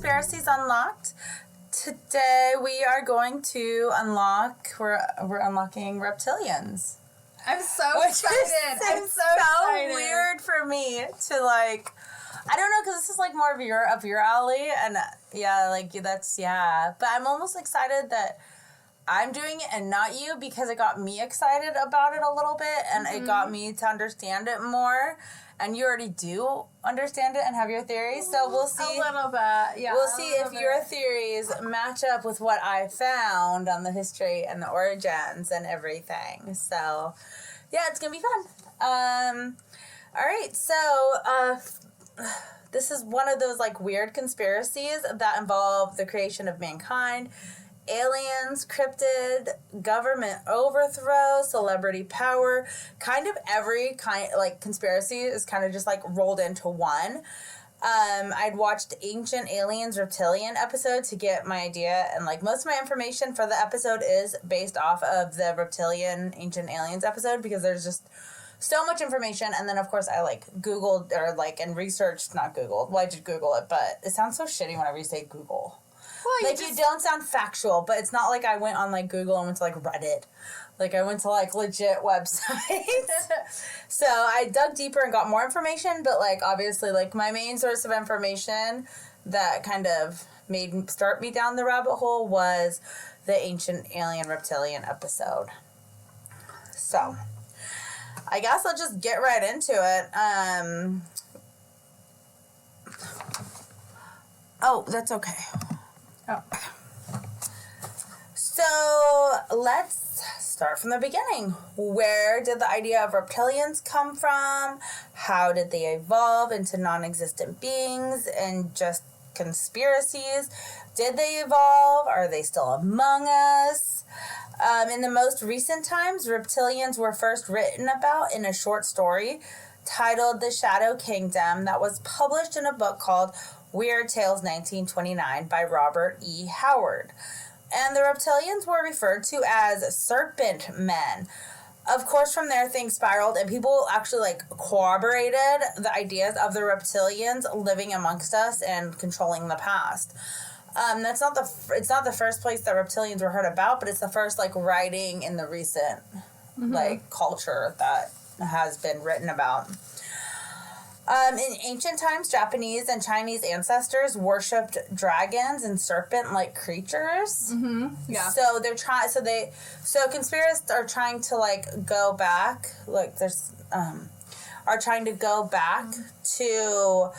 Conspiracies Unlocked. Today we are going to we're unlocking reptilians. I'm so excited. I'm so excited. Weird for me to I don't know, because this is more of your alley, and but I'm almost excited that I'm doing it and not you, because it got me excited about it a little bit, and it got me to understand it more. And you already do understand it and have your theories, so we'll see. A little bit, yeah. We'll see if your theories match up with what I found on the history and the origins and everything. So, yeah, it's gonna be fun. All right, so this is one of those weird conspiracies that involve the creation of mankind, aliens, cryptid, government overthrow, celebrity power, kind of every conspiracy is kind of just rolled into one. I'd watched Ancient Aliens Reptilian episode to get my idea, and most of my information for the episode is based off of the Reptilian Ancient Aliens episode, because there's just so much information. And then of course I Googled and researched, not Googled, well I did Google it, but it sounds so shitty whenever you say Google. Well, you don't sound factual, but it's not like I went on Google and went to Reddit. I went to legit websites. So I dug deeper and got more information, but obviously my main source of information that kind of start me down the rabbit hole was the Ancient Alien Reptilian episode. So I guess I'll just get right into it. Oh, that's okay. Oh. So let's start from the beginning. Where did the idea of reptilians come from? How did they evolve into non-existent beings and just conspiracies? Did they evolve? Are they still among us? In the most recent times, reptilians were first written about in a short story titled The Shadow Kingdom that was published in a book called Weird Tales 1929 by Robert E. Howard. And the reptilians were referred to as serpent men. Of course, from there, things spiraled, and people actually corroborated the ideas of the reptilians living amongst us and controlling the past. It's not the first place that reptilians were heard about, but it's the first writing in the recent culture that has been written about. In ancient times, Japanese and Chinese ancestors worshipped dragons and serpent-like creatures. Mm-hmm. Yeah. So So conspiracists are trying to go back. Are trying to go back to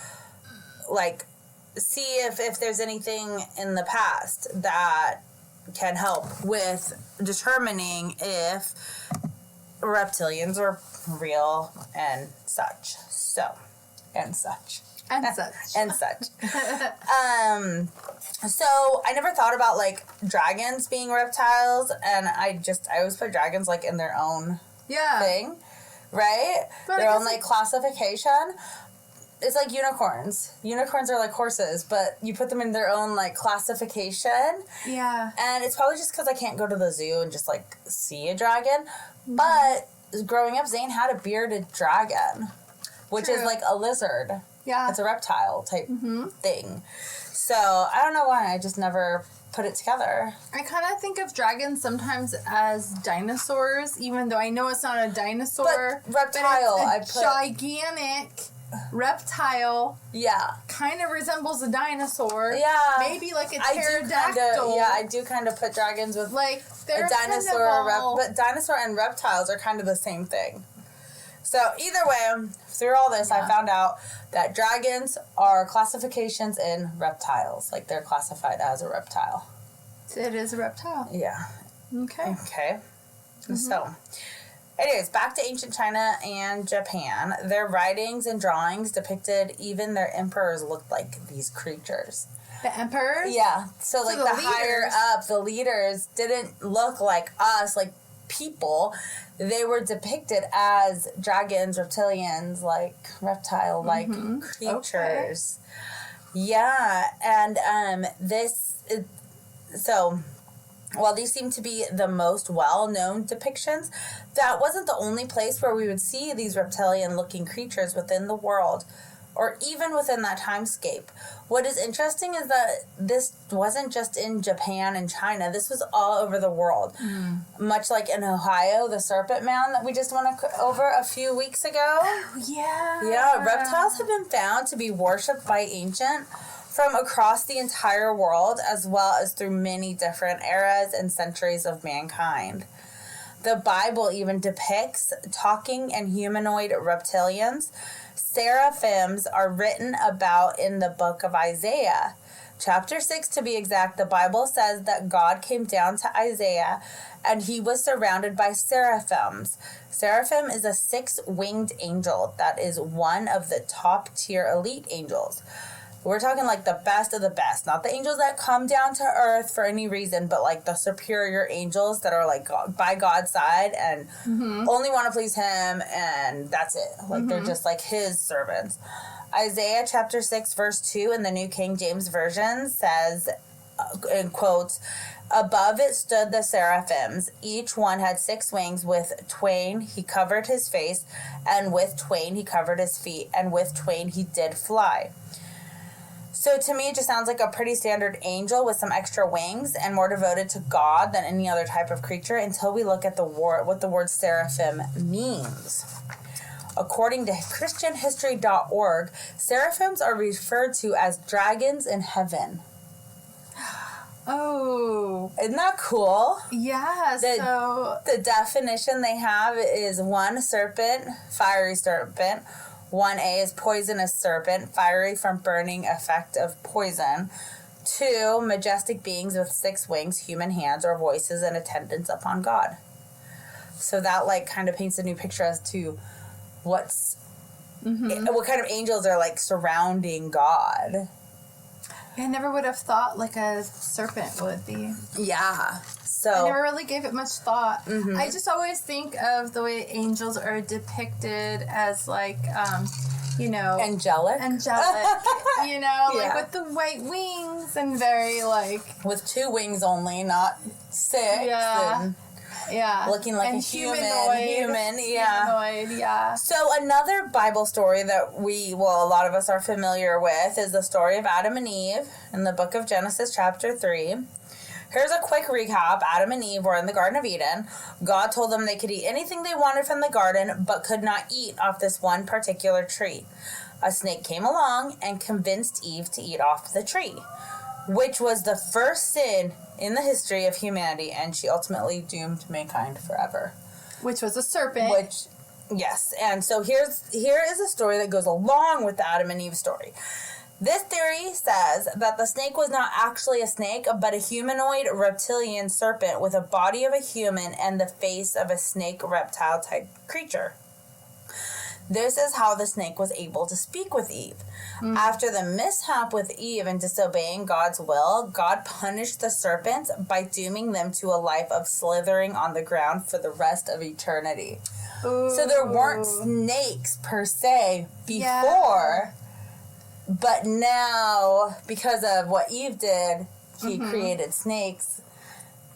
see if there's anything in the past that can help with determining if reptilians are real and such. So I never thought about dragons being reptiles, and I always put dragons in their own thing, right? But their own classification. It's like unicorns. Unicorns are like horses, but you put them in their own classification. Yeah. And it's probably just because I can't go to the zoo and just see a dragon. Mm-hmm. But growing up, Zane had a bearded dragon, which is a lizard. Yeah. It's a reptile type thing. So I don't know why. I just never put it together. I kind of think of dragons sometimes as dinosaurs, even though I know it's not a dinosaur. But reptile. But it's a gigantic reptile. Yeah. Kind of resembles a dinosaur. Yeah. Maybe a pterodactyl. I do kind of put dragons with they're a dinosaur. But dinosaur and reptiles are kind of the same thing. So either way, through all this, I found out that dragons are classifications in reptiles. They're classified as a reptile. So it is a reptile. Yeah. Okay. Mm-hmm. So, anyways, back to ancient China and Japan. Their writings and drawings depicted even their emperors looked like these creatures. The emperors? Yeah. So the leaders. higher up, the leaders didn't look like us, people. They were depicted as dragons, reptilians, reptile-like creatures. Okay. Yeah, and while these seem to be the most well-known depictions, that wasn't the only place where we would see these reptilian-looking creatures within the world. or even within that timescape. What is interesting is that this wasn't just in Japan and China. This was all over the world. Much like in Ohio, the serpent man that we just went over a few weeks ago. Oh, yeah. Yeah, reptiles have been found to be worshipped by ancient from across the entire world, as well as through many different eras and centuries of mankind. The Bible even depicts talking and humanoid reptilians. Seraphims are written about in the book of Isaiah. Chapter 6, to be exact, the Bible says that God came down to Isaiah and he was surrounded by seraphims. Seraphim is a 6-winged angel that is one of the top-tier elite angels. We're talking like the best of the best, not the angels that come down to earth for any reason, but like the superior angels that are like by God's side and only want to please him, and that's it. Like they're just like his servants. Isaiah chapter 6 verse 2 in the New King James Version says, in quotes, "Above it stood the seraphims. Each one had 6 wings. With twain he covered his face, and with twain he covered his feet, and with twain he did fly." So to me, it just sounds like a pretty standard angel with some extra wings and more devoted to God than any other type of creature until we look at what the word seraphim means. According to ChristianHistory.org, seraphims are referred to as dragons in heaven. Oh. Isn't that cool? Yeah, The definition they have is 1, serpent, fiery serpent. 1A is poisonous serpent, fiery from burning effect of poison. 2, majestic beings with 6 wings, human hands or voices, and attendance upon God. So that like kind of paints a new picture as to what kind of angels are like surrounding God. I never would have thought like a serpent would be. Yeah. So I never really gave it much thought. I just always think of the way angels are depicted as like, angelic, like with the white wings and very like with 2 wings only, not 6. Yeah. Yeah. Looking like and a human. Yeah. Humanoid, yeah. So another Bible story that a lot of us are familiar with is the story of Adam and Eve in the book of Genesis chapter 3. Here's a quick recap. Adam and Eve were in the Garden of Eden. God told them they could eat anything they wanted from the garden, but could not eat off this one particular tree. A snake came along and convinced Eve to eat off the tree, which was the first sin in the history of humanity, and she ultimately doomed mankind forever. Which was a serpent. Yes, and so here is a story that goes along with the Adam and Eve story. This theory says that the snake was not actually a snake, but a humanoid reptilian serpent with a body of a human and the face of a snake reptile type creature. This is how the snake was able to speak with Eve. After the mishap with Eve and disobeying God's will, God punished the serpents by dooming them to a life of slithering on the ground for the rest of eternity. Ooh. So there weren't snakes per se before, but now, because of what Eve did, he created snakes,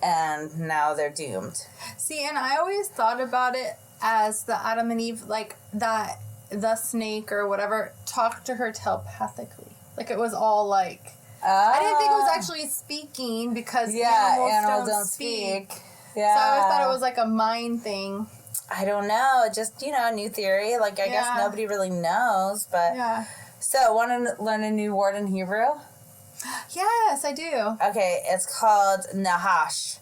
and now they're doomed. See, and I always thought about it as the Adam and Eve, like that the snake or whatever talked to her telepathically. Like it was all like, I didn't think it was actually speaking because animals don't speak. Yeah. So I always thought it was like a mind thing. I don't know. Just, a new theory. Like, I guess nobody really knows, but... Yeah. So, want to learn a new word in Hebrew? Yes, I do. Okay, it's called Nahash.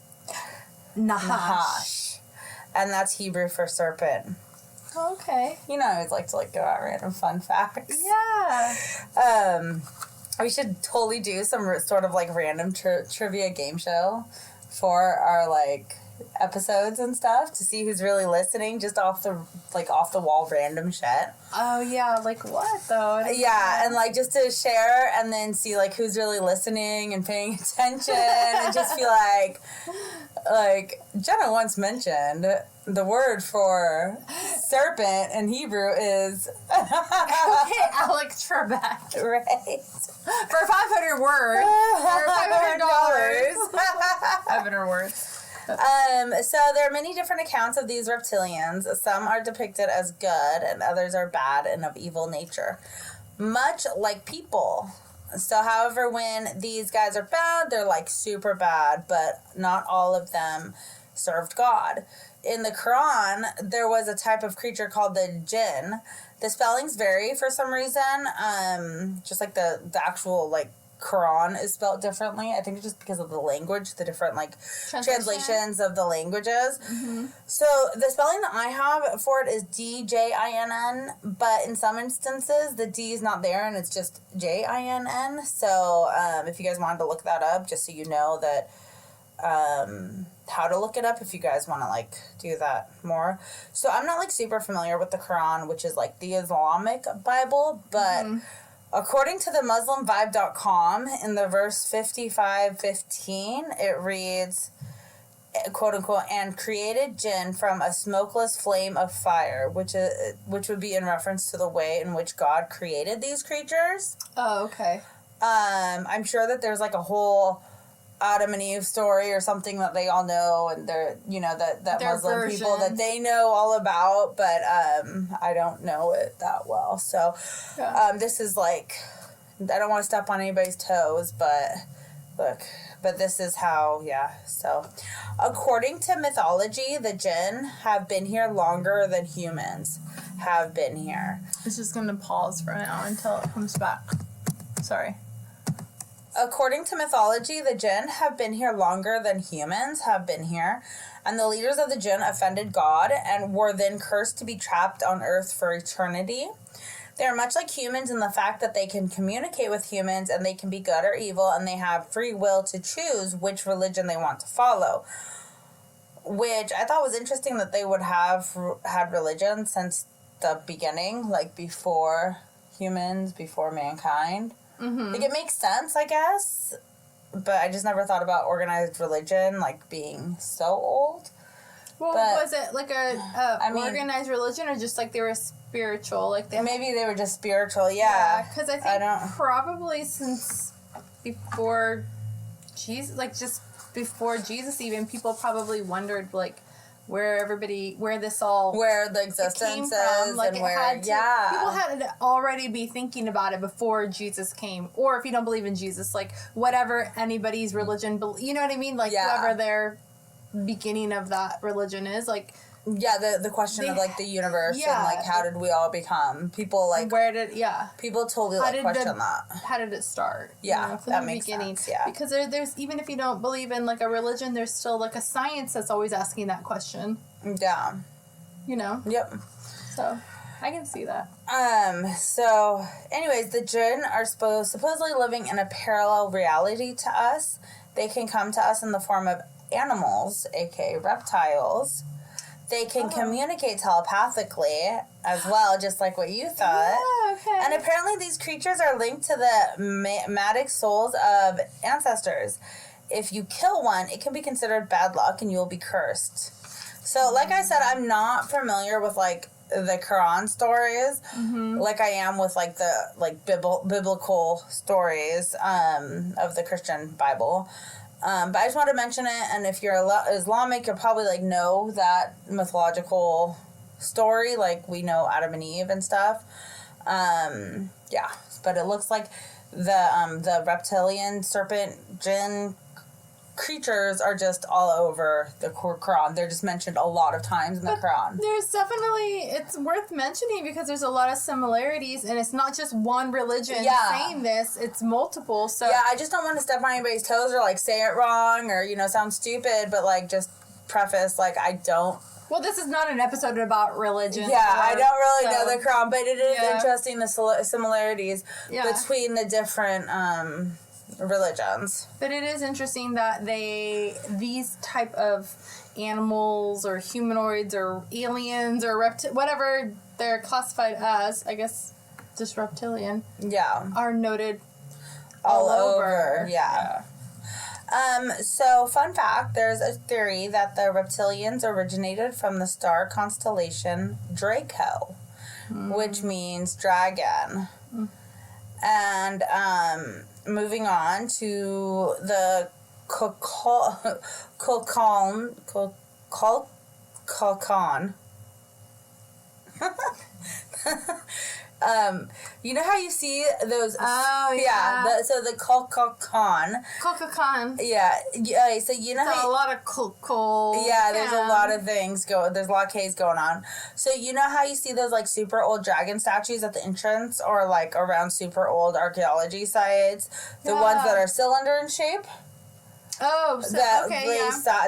Nahash. And that's Hebrew for serpent. Okay. I always like to go out random fun facts. Yeah. We should totally do some sort of random trivia game show for our episodes and stuff to see who's really listening, just off the wall random shit. Oh yeah, like what though? Yeah, and just to share and then see who's really listening and paying attention and just feel like Jenna once mentioned the word for serpent in Hebrew is okay, Alex Trebek. Right. For 500 words. For $500. 500 words. So there are many different accounts of these reptilians. Some are depicted as good and others are bad and of evil nature. much like people. So, however, when these guys are bad, they're like super bad, but not all of them served God. In the Quran, there was a type of creature called the jinn. The spellings vary for some reason. Just like the actual like Quran is spelled differently. I think it's just because of the language, the different like translations of the languages. Mm-hmm. So the spelling that I have for it is DJINN, but in some instances the D is not there and it's just JINN. So if you guys wanted to look that up, just so you know that how to look it up if you guys want to like do that more. So I'm not like super familiar with the Quran, which is like the Islamic Bible, but according to the MuslimVibe.com, in the verse 55:15, it reads, quote unquote, and created jinn from a smokeless flame of fire, which would be in reference to the way in which God created these creatures. Oh, okay. I'm sure that there's like a whole Adam and Eve story or something that they all know, and they're, you know, that Muslim version. People that they know all about, but I don't know it that well. So this is like, I don't want to step on anybody's toes, but look, but this is how, so according to mythology, the jinn have been here longer than humans have been here. It's just going to pause for now until it comes back. Sorry. According to mythology, the jinn have been here longer than humans have been here, and the leaders of the jinn offended God and were then cursed to be trapped on earth for eternity. They are much like humans in the fact that they can communicate with humans and they can be good or evil, and they have free will to choose which religion they want to follow. Which I thought was interesting that they would have had religion since the beginning, like before humans, before mankind. Mm-hmm. Like, it makes sense, I guess, but I just never thought about organized religion, like, being so old. Well, was it, like, organized religion, or just, like, they were spiritual? Like maybe they were just spiritual, yeah. Because I think probably since before Jesus, like, just before Jesus even, people probably wondered, like, where the existence came from. Like, and where, people had to already be thinking about it before Jesus came. Or if you don't believe in Jesus, like, whatever anybody's religion, you know what I mean? Like, whoever their beginning of that religion is, like... Yeah, the question of, like, the universe and, like, how did we all become? People, like... People totally, like, question that. How did it start? Yeah, you know, from the beginning. Sense, yeah. Because there's, even if you don't believe in, like, a religion, there's still, like, a science that's always asking that question. Yeah. You know? Yep. So, I can see that. So, anyways, the jinn are supposedly living in a parallel reality to us. They can come to us in the form of animals, aka reptiles. They can communicate telepathically as well, just like what you thought. Yeah, okay. And apparently these creatures are linked to the matic souls of ancestors. If you kill one, it can be considered bad luck and you will be cursed. So, like I said, I'm not familiar with, like, the Quran stories, like I am with, like, the, like, biblical stories of the Christian Bible. But I just wanted to mention it, and if you're Islamic, you'll probably, like, know that mythological story, like we know Adam and Eve and stuff. But it looks like the reptilian, serpent, jinn creatures are just all over the Quran. They're just mentioned a lot of times in the Quran. There's definitely, it's worth mentioning because there's a lot of similarities, and it's not just one religion saying this, it's multiple. So yeah, I just don't want to step on anybody's toes or, like, say it wrong or, you know, sound stupid, but, like, just preface, like, I don't... Well, this is not an episode about religion. Yeah, I don't really know the Quran, but it is interesting, the similarities between the different... religions. But it is interesting that these type of animals or humanoids or aliens or whatever they're classified as, I guess just reptilian, are noted all over. Yeah. So, fun fact, there's a theory that the reptilians originated from the star constellation Draco, which means dragon. And, moving on to the Kokon. You know how you see those? Oh, yeah. So the Kolkakon. Kolkakon. Yeah. So you know how a lot of coal. Yeah, there's a lot of things there's a lot of K's going on. So you know how you see those like super old dragon statues at the entrance or like around super old archaeology sites? The ones that are cylinder in shape? Oh, so,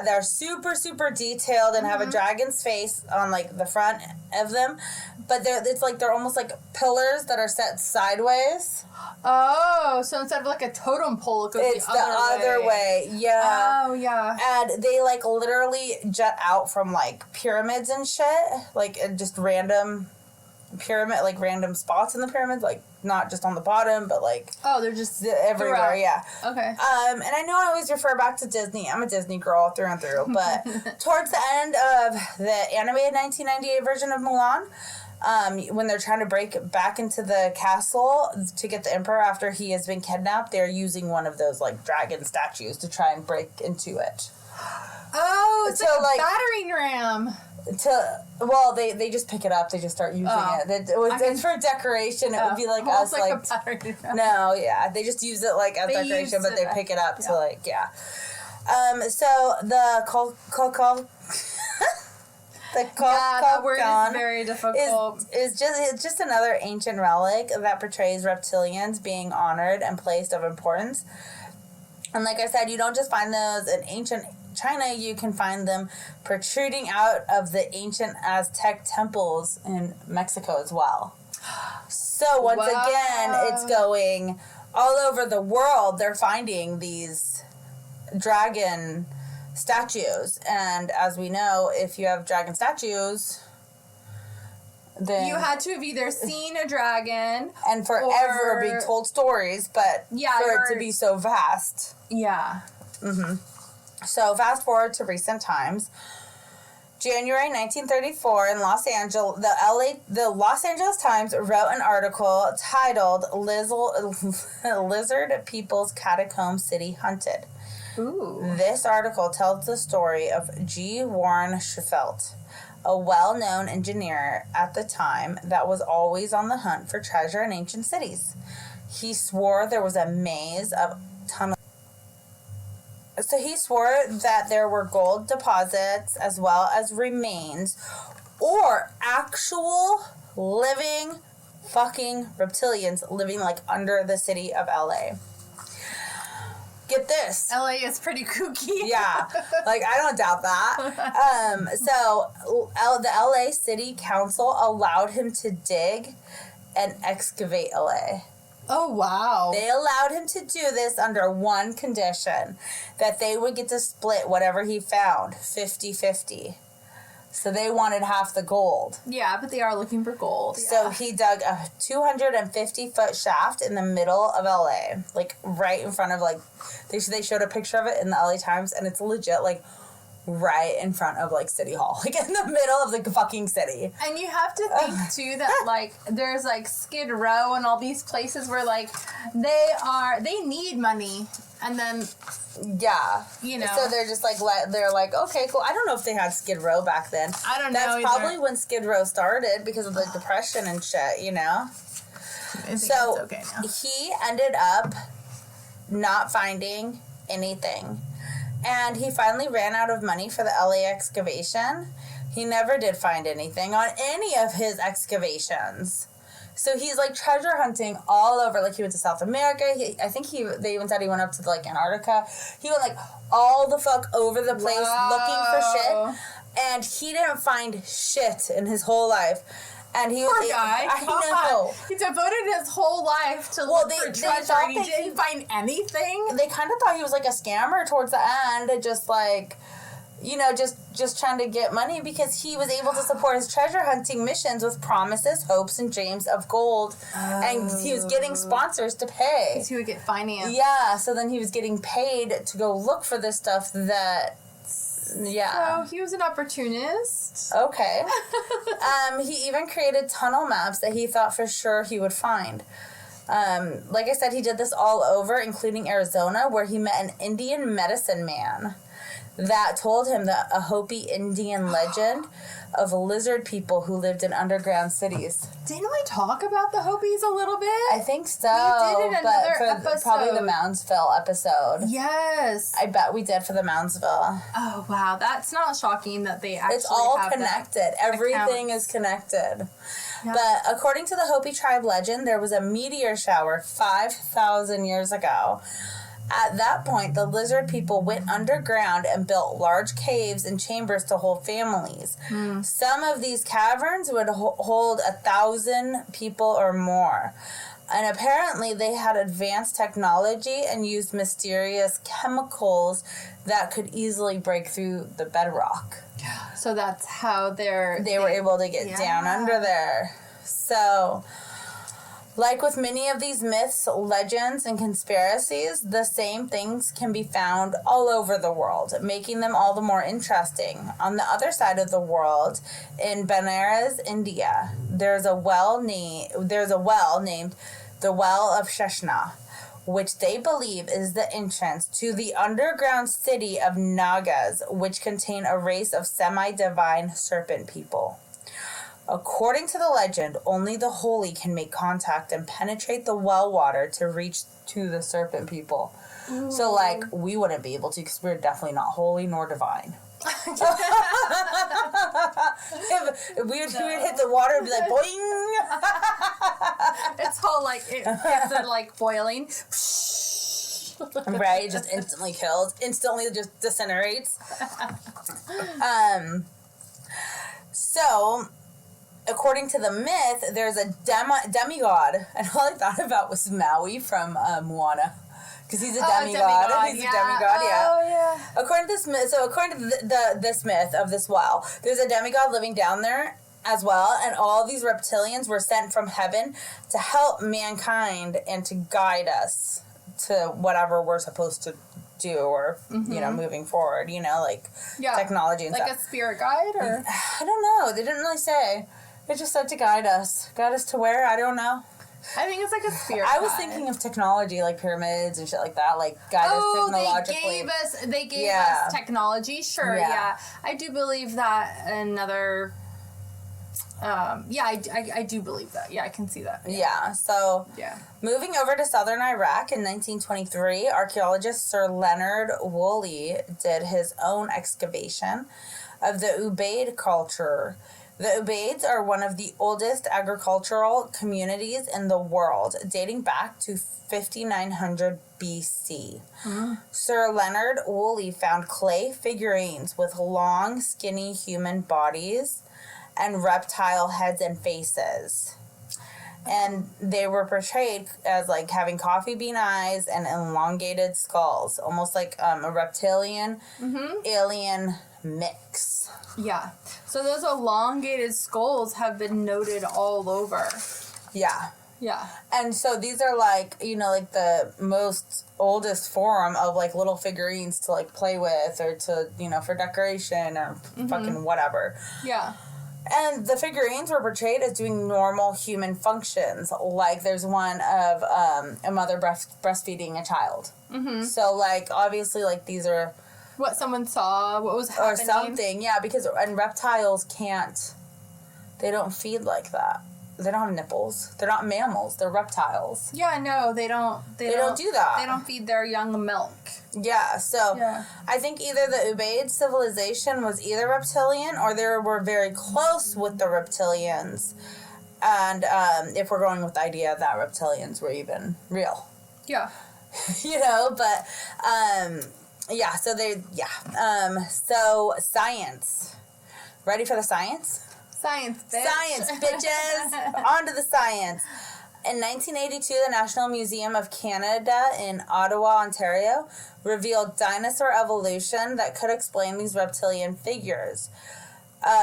they're super, super detailed and have a dragon's face on like the front of them, but they're almost like pillars that are set sideways. Oh, so instead of like a totem pole, it goes the other way. Yeah. Oh, yeah. And they like literally jut out from like pyramids and shit, like just random random spots in the pyramids, like not just on the bottom, but like they're just everywhere. throughout. Yeah. Okay. And I know I always refer back to Disney. I'm a Disney girl through and through, but towards the end of the animated 1998 version of Mulan, when they're trying to break back into the castle to get the emperor after he has been kidnapped, they're using one of those like dragon statues to try and break into it. Oh, it's like a battering ram. They just pick it up. They just start using it. It's for decoration. It would be like us, like a battering ram. No, yeah, they just use it like as decoration, but they pick it up to like So the that word is very difficult. It's just another ancient relic that portrays reptilians being honored and placed of importance. And like I said, you don't just find those in ancient China, you can find them protruding out of the ancient Aztec temples in Mexico as well. So once again, it's going all over the world. They're finding these dragon statues. And as we know, if you have dragon statues, then you had to have either seen a dragon and forever be told stories, but for it to be so vast. Yeah. Mm-hmm. So fast forward to recent times. January 1934 in Los Angeles, the Los Angeles Times wrote an article titled Lizard People's Catacomb City Hunted. Ooh. This article tells the story of G. Warren Scheffelt, a well-known engineer at the time that was always on the hunt for treasure in ancient cities. He swore there was a maze of tunnels. So he swore that there were gold deposits as well as remains or actual living fucking reptilians living like under the city of LA. Get this. LA is pretty kooky. Yeah. Like, I don't doubt that. The LA City Council allowed him to dig and excavate LA. Oh, wow. They allowed him to do this under one condition, that they would get to split whatever he found, 50-50. So they wanted half the gold. Yeah, but they are looking for gold. So he dug a 250-foot shaft in the middle of LA, like right in front of, like, they showed a picture of it in the LA Times, and it's legit, like, right in front of, like, City Hall. Like, in the middle of the fucking city. And you have to think, too, that, like, there's, like, Skid Row and all these places where, like, they need money. And then... Yeah. You know. So they're just, like, they're like, okay, cool. I don't know if they had Skid Row back then. I don't know That's probably when Skid Row started because of the Depression and shit, you know? I think it's okay now. He ended up not finding anything. And he finally ran out of money for the LA excavation. He never did find anything on any of his excavations. So he's, like, treasure hunting all over. Like, he went to South America. They even said he went up to, like, Antarctica. He went, like, all the fuck over the place looking for shit. And he didn't find shit in his whole life. And he Poor guy. I know. He devoted his whole life to look for treasure. And he didn't find anything. They kind of thought he was, like, a scammer towards the end. Just, like... You know, just trying to get money because he was able to support his treasure hunting missions with promises, hopes, and dreams of gold. And he was getting sponsors to pay. Because he would get financed. Yeah, so then he was getting paid to go look for this stuff that... Yeah. So he was an opportunist. Okay. He even created tunnel maps that he thought for sure he would find. Like I said, he did this all over, including Arizona, where he met an Indian medicine man that told him that a Hopi Indian legend of lizard people who lived in underground cities. Didn't we talk about the Hopis a little bit? I think so. We did in another episode. Probably the Moundsville episode. Yes. I bet we did for the Moundsville. Oh, wow. That's not shocking that they actually It's all have connected. Everything is connected. Yeah. But according to the Hopi tribe legend, there was a meteor shower 5,000 years ago. At that point, the lizard people went underground and built large caves and chambers to hold families. Some of these caverns would hold 1,000 people or more. And apparently they had advanced technology and used mysterious chemicals that could easily break through the bedrock. So that's how they were able to get down under there. So, like with many of these myths, legends, and conspiracies, the same things can be found all over the world, making them all the more interesting. On the other side of the world, in Benares, India, there's a well named the Well of Sheshna, which they believe is the entrance to the underground city of Nagas, which contain a race of semi-divine serpent people. According to the legend, only the holy can make contact and penetrate the well water to reach to the serpent people. Ooh. So, like, we wouldn't be able to because we're definitely not holy nor divine. if we would hit the water and be like, boing! It's all like, it gets it like boiling. Right? It just instantly kills. Instantly just disintegrates. So, according to the myth, there's a demigod, and all I thought about was Maui from Moana, because he's a demigod. He's a demigod, yeah. Oh, yeah. According to this myth, this myth of this well, there's a demigod living down there as well, and all these reptilians were sent from heaven to help mankind and to guide us to whatever we're supposed to do, or moving forward, like technology and like stuff. Like a spirit guide, or I don't know. They didn't really say. It just said to guide us to where, I don't know. I think it's like a spirit I was thinking of technology, like pyramids and shit like that, like guide us technologically. They gave us technology, sure, yeah. I do believe that another. I do believe that. Yeah, I can see that. Yeah. So, moving over to southern Iraq in 1923, archaeologist Sir Leonard Woolley did his own excavation of the Ubaid culture. The Ubaids are one of the oldest agricultural communities in the world, dating back to 5900 BC. Sir Leonard Woolley found clay figurines with long, skinny human bodies and reptile heads and faces. And they were portrayed as like having coffee bean eyes and elongated skulls, almost like a reptilian alien mix. Yeah. So those elongated skulls have been noted all over. Yeah. Yeah. And so these are like, like the most oldest form of like little figurines to like play with or to, for decoration or fucking whatever. Yeah. And the figurines were portrayed as doing normal human functions. Like there's one of a mother breastfeeding a child. So like obviously like these are what someone saw, what was happening. Or something, yeah, because reptiles they don't feed like that. They don't have nipples. They're not mammals. They're reptiles. Yeah, no, they don't do that. They don't feed their young milk. Yeah, so I think either the Ubaid civilization was either reptilian or they were very close with the reptilians. And if we're going with the idea that reptilians were even real. Yeah. But... so science. Ready for the science? Science, bitch. Science, bitches. On to the science. In 1982, the National Museum of Canada in Ottawa, Ontario, revealed dinosaur evolution that could explain these reptilian figures.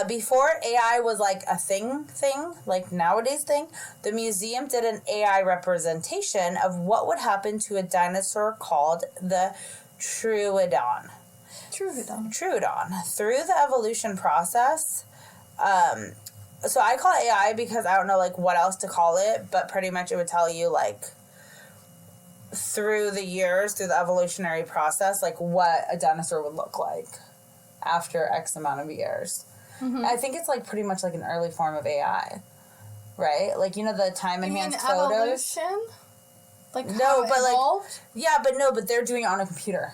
Before AI was like a thing, like nowadays thing, the museum did an AI representation of what would happen to a dinosaur called the Troodon. Through the evolution process, so I call it AI because I don't know like what else to call it, but pretty much it would tell you like through the years, through the evolutionary process, like what a dinosaur would look like. after X amount of years. Mm-hmm. I think it's, like, pretty much like an early form of AI, right? Like, you know, the time-enhanced photos? Evolution? Like, No, but, evolved? like, yeah, but they're doing it on a computer.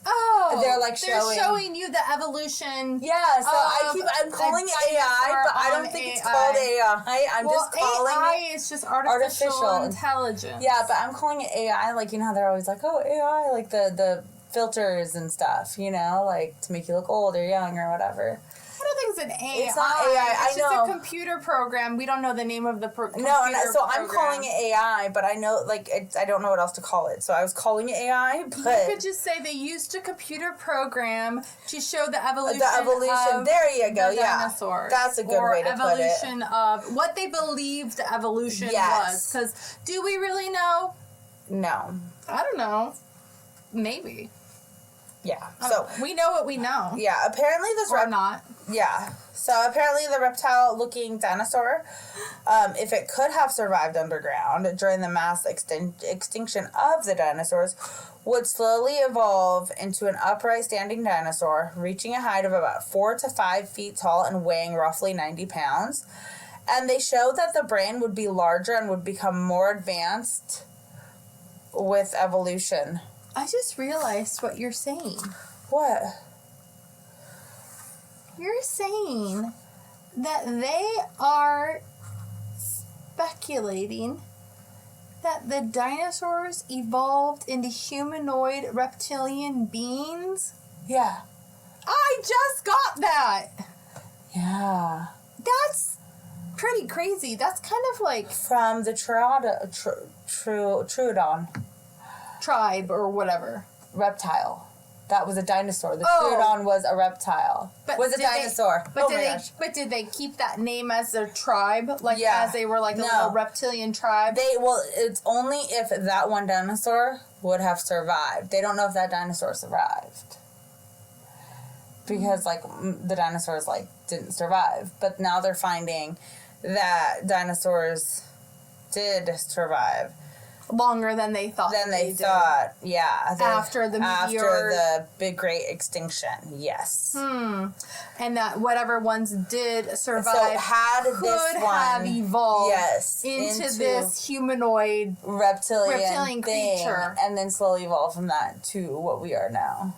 Oh, they're, like, showing you the evolution. Yeah, so I'm calling it AI, but I don't think it's called AI. I'm just calling AI it is just artificial intelligence. Yeah, but I'm calling it AI, like, you know how they're always like, oh, AI, like the filters and stuff, you know, like, to make you look old or young or whatever. I don't think it's an AI. It's not AI. It's just a computer program. We don't know the name of the computer so program. I'm calling it AI, but I know, like, I don't know what else to call it. So I was calling it AI, but... You could just say they used a computer program to show the evolution of there you go, the dinosaurs. That's a good way to put it. Or evolution of what they believed the evolution was. Because do we really know? No. I don't know. Maybe. Yeah. So we know what we know. Yeah. Apparently this or not. Yeah. So apparently the reptile-looking dinosaur, if it could have survived underground during the mass extinction of the dinosaurs, would slowly evolve into an upright standing dinosaur, reaching a height of about 4 to 5 feet tall and weighing roughly 90 pounds. And they showed that the brain would be larger and would become more advanced with evolution. I just realized what you're saying. What? You're saying that they are speculating that the dinosaurs evolved into humanoid reptilian beings? Yeah. I just got that! Yeah. That's pretty crazy. That's kind of like... From the Troodon. Tribe or whatever. Reptile. That was a dinosaur. The Troodon was a reptile. Was a dinosaur. Did they keep that name as their tribe? Like, as they were like a little reptilian tribe? It's only if that one dinosaur would have survived. They don't know if that dinosaur survived. Because, like, the dinosaurs, like, didn't survive. But now they're finding that dinosaurs did survive. Longer than they thought. Yeah. After the big great extinction, yes. And that whatever ones did survive could have evolved into this humanoid reptilian creature. And then slowly evolve from that to what we are now.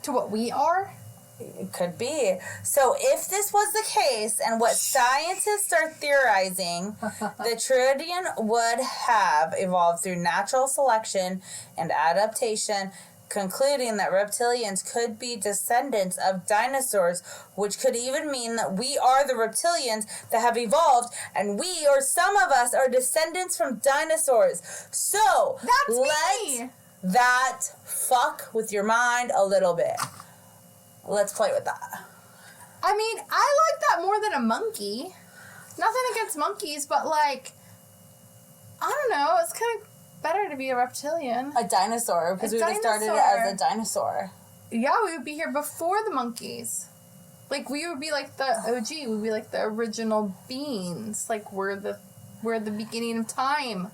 To what we are? It could be. So if this was the case, and what scientists are theorizing, the Troodian would have evolved through natural selection and adaptation, concluding that reptilians could be descendants of dinosaurs, which could even mean that we are the reptilians that have evolved, and we, or some of us, are descendants from dinosaurs. So, let that fuck with your mind a little bit. Let's play with that. I mean, I like that more than a monkey. Nothing against monkeys, but, like, I don't know. It's kind of better to be a reptilian. A dinosaur, because we would have started it as a dinosaur. Yeah, we would be here before the monkeys. Like, we would be like the OG. We'd be like the original beings. Like, we're the beginning of time.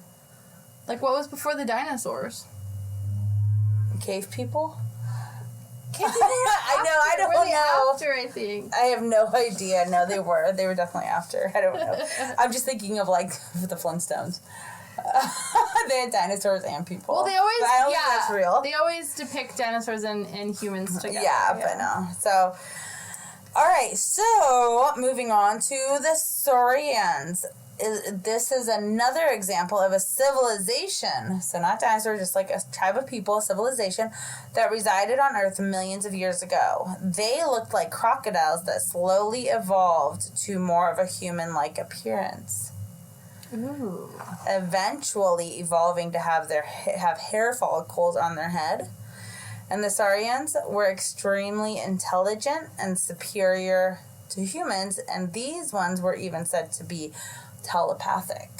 Like, what was before the dinosaurs? Cave people? I don't know. After, I think. I have no idea. No, they were. They were definitely after. I don't know. I'm just thinking of, like, the Flintstones. They had dinosaurs and people. Well, they always, but I don't think that's real. They always depict dinosaurs and humans together. But no. So, all right. So, moving on to the Saurians. This is another example of a civilization, so not dinosaurs, just like a tribe of people, a civilization that resided on Earth millions of years ago. They looked like crocodiles that slowly evolved to more of a human-like appearance. Ooh. Eventually evolving to have hair follicles on their head. And the Saurians were extremely intelligent and superior to humans, and these ones were even said to be telepathic.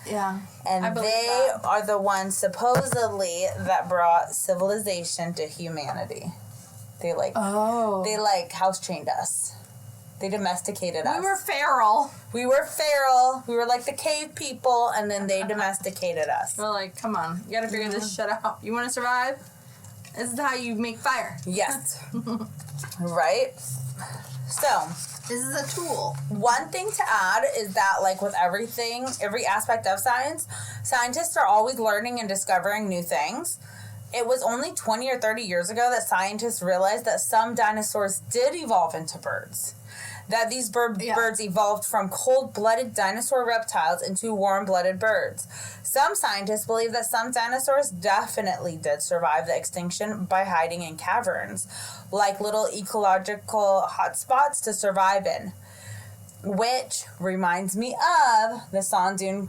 Yeah. And they are the ones supposedly that brought civilization to humanity. They house trained us. They domesticated us. We were feral. We were like the cave people, and then they domesticated us. We're like, come on, you gotta figure this shit out. You wanna survive? This is how you make fire. Yes. Right? So, this is a tool. One thing to add is that, like with everything, every aspect of science, scientists are always learning and discovering new things. It was only 20 or 30 years ago that scientists realized that some dinosaurs did evolve into birds. That these birds evolved from cold-blooded dinosaur reptiles into warm-blooded birds. Some scientists believe that some dinosaurs definitely did survive the extinction by hiding in caverns, like little ecological hotspots to survive in. Which reminds me of the Sandoon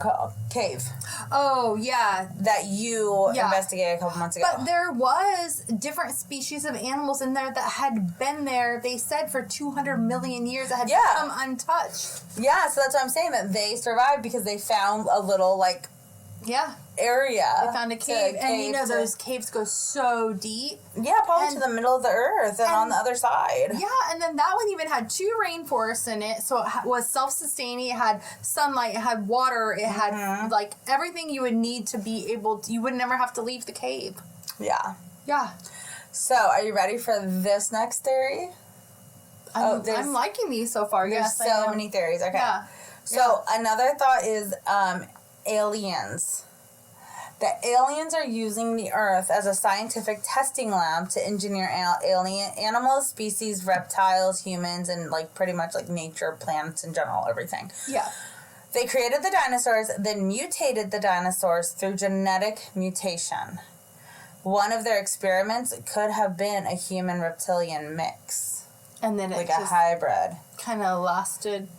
Cave. Oh, yeah. That you investigated a couple months ago. But there was different species of animals in there that had been there, they said, for 200 million years that had become untouched. Yeah, so that's what I'm saying, that they survived because they found a little, like... area. They found a cave, and you know those caves go so deep. Yeah, probably to the middle of the earth and on the other side. Yeah, and then that one even had 2 rainforests in it, so it was self-sustaining. It had sunlight, it had water, it had like everything you would need to be able to. You would never have to leave the cave. Yeah. Yeah. So, are you ready for this next theory? I'm liking these so far. There's so many theories. Okay. Yeah. So another thought is aliens. That aliens are using the Earth as a scientific testing lab to engineer alien animals, species, reptiles, humans, and like pretty much like nature, plants in general, everything. Yeah. They created the dinosaurs, then mutated the dinosaurs through genetic mutation. One of their experiments could have been a human-reptilian mix. And then like a hybrid. Kind of lasted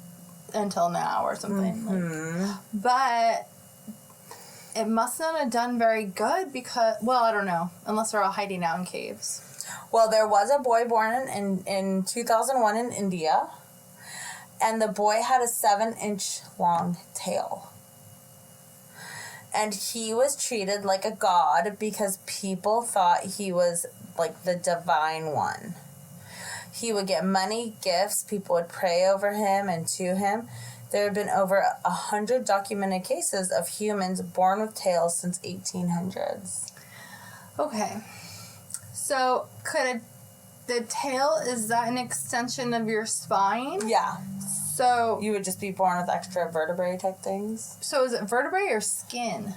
until now or something. But it must not have done very good because, well, I don't know, unless they're all hiding out in caves. Well, there was a boy born in 2001 in India, and the boy had a 7-inch long tail. And he was treated like a god because people thought he was like the divine one. He would get money, gifts, people would pray over him and to him. There have been over 100 documented cases of humans born with tails since 1800s. Okay. So, the tail, is that an extension of your spine? Yeah. So... you would just be born with extra vertebrae type things. So, is it vertebrae or skin?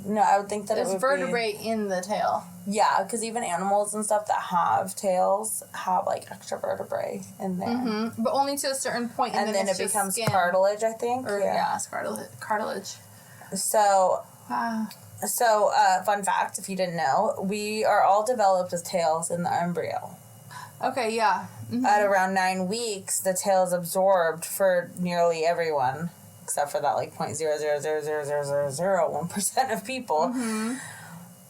No, I would think that it would vertebrae in the tail. Yeah, because even animals and stuff that have tails have, like, extra vertebrae in there. Mm-hmm. But only to a certain point, and then it becomes skin. Cartilage, I think. Or, it's cartilage. So, wow. So, fun fact, if you didn't know, we are all developed with tails in the embryo. Okay, yeah. Mm-hmm. At around 9 weeks, the tail is absorbed for nearly everyone. Except for that, like, 0.0000001% of people. Mm-hmm.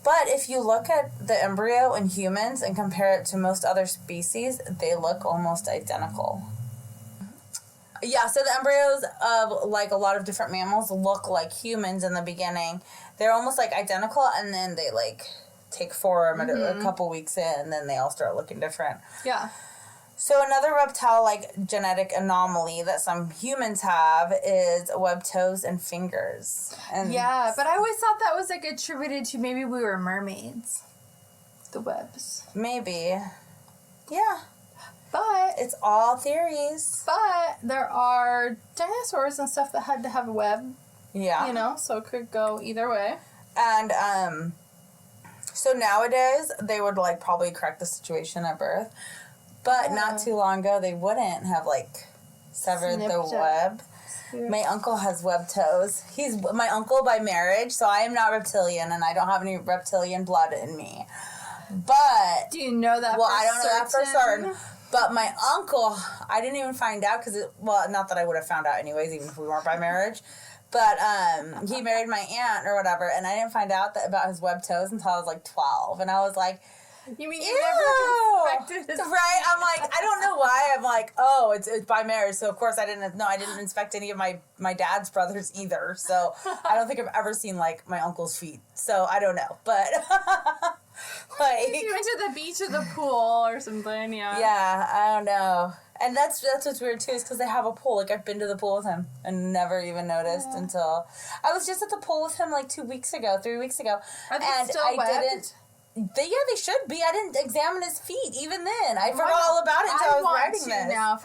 But if you look at the embryo in humans and compare it to most other species, they look almost identical. Yeah, so the embryos of, like, a lot of different mammals look like humans in the beginning. They're almost, like, identical, and then they, like, take form at a couple weeks in, and then they all start looking different. Yeah. So another reptile, like, genetic anomaly that some humans have is webbed toes and fingers. And yeah, but I always thought that was, like, attributed to maybe we were mermaids. The webs. Maybe. Yeah. But... it's all theories. But there are dinosaurs and stuff that had to have a web. Yeah. You know, so it could go either way. And, so nowadays, they would, like, probably correct the situation at birth. But not too long ago, they wouldn't have, like, severed the web. My uncle has webbed toes. He's my uncle by marriage, so I am not reptilian, and I don't have any reptilian blood in me. But... do you know that I don't know that for certain. But my uncle, I didn't even find out because, not that I would have found out anyways, even if we weren't by marriage. But he married my aunt or whatever, and I didn't find out about his webbed toes until I was, like, 12. And I was like... you mean you never inspected his... right? I'm like, I don't know why. I'm like, oh, it's by marriage. So, of course, I didn't inspect any of my dad's brothers either. So, I don't think I've ever seen, like, my uncle's feet. So, I don't know. But, like... you went to the beach or the pool or something, yeah. Yeah, I don't know. And that's what's weird, too, is because they have a pool. Like, I've been to the pool with him and never even noticed until... I was just at the pool with him, like, 3 weeks ago. Are they still webbed? They should be. I didn't examine his feet even then. I forgot all about it until I was writing this. Now, if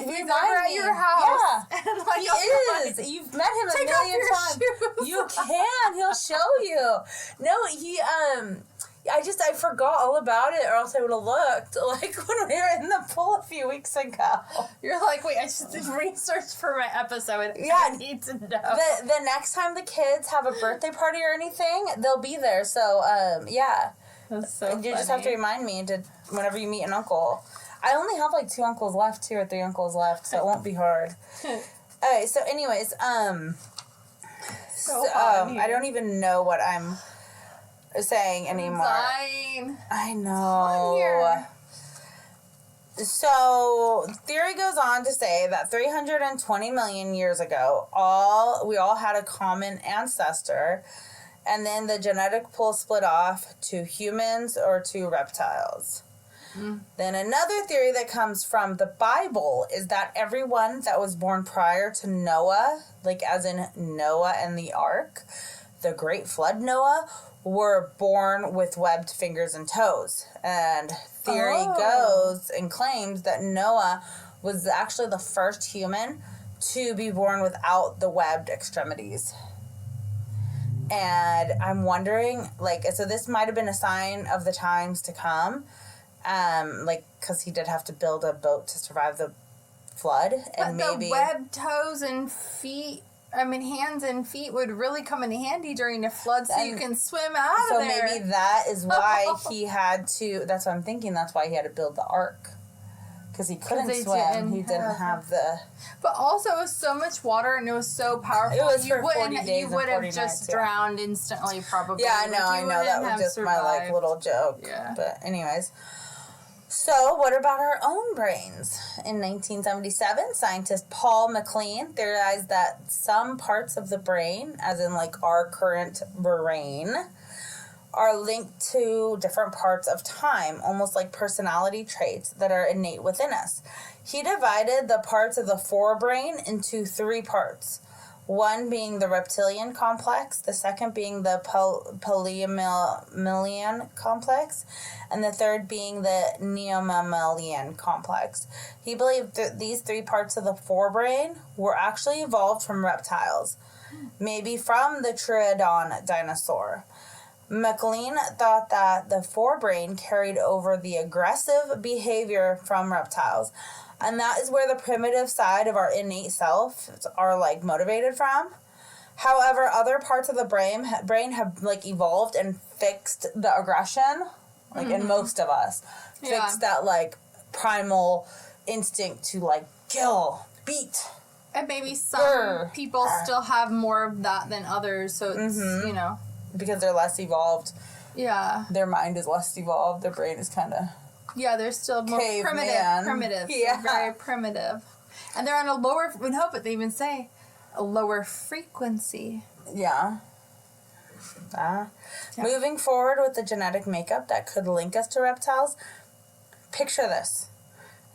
he's ever at your house, yeah, and like, he is. You've met him a million times. Shoes. You can. He'll show you. No, he I forgot all about it, or else I would have looked like when we were in the pool a few weeks ago. You're like, wait, I just did research for my episode. Yeah, I need to know. The next time the kids have a birthday party or anything, they'll be there. So, yeah. That's so funny. You just have to remind me whenever you meet an uncle. I only have like 2 or 3 uncles left, so it won't be hard. Alright, so anyways, I don't even know what I'm saying anymore. Fine. I know. So, theory goes on to say that 320 million years ago, we all had a common ancestor, and then the genetic pool split off to humans or to reptiles. Then another theory that comes from the Bible is that everyone that was born prior to Noah, like as in Noah and the ark, the great flood Noah, were born with webbed fingers and toes. And theory goes and claims that Noah was actually the first human to be born without the webbed extremities. And I'm wondering, so this might have been a sign of the times to come, because he did have to build a boat to survive the flood. And but maybe the webbed toes and feet, hands and feet would really come in handy during a flood, so you can swim out of there. So maybe that is why he had to, that's what I'm thinking, that's why he had to build the ark. Because he couldn't swim. He didn't have the... But also, it was so much water, and it was so powerful. It was for 40 days You would and 40 have just nights, drowned instantly, probably. Yeah, I know. That was just my, little joke. Yeah. But anyways. So, what about our own brains? In 1977, scientist Paul MacLean theorized that some parts of the brain, as in, our current brain, are linked to different parts of time, almost like personality traits that are innate within us. He divided the parts of the forebrain into 3 parts. One being the reptilian complex, the second being the mammalian complex, and the third being the neomammalian complex. He believed that these 3 parts of the forebrain were actually evolved from reptiles, maybe from the Troodon dinosaur. MacLean thought that the forebrain carried over the aggressive behavior from reptiles, and that is where the primitive side of our innate self are motivated from. However, other parts of the brain have evolved and fixed the aggression, in most of us, fixed that primal instinct to kill, beat. And maybe some people still have more of that than others, so it's because they're less evolved. Yeah. Their mind is less evolved. Their brain is kind of... Yeah, they're still more primitive. Yeah. Very primitive. And they're on a lower... but they even say a lower frequency. Yeah. Moving forward with the genetic makeup that could link us to reptiles, picture this.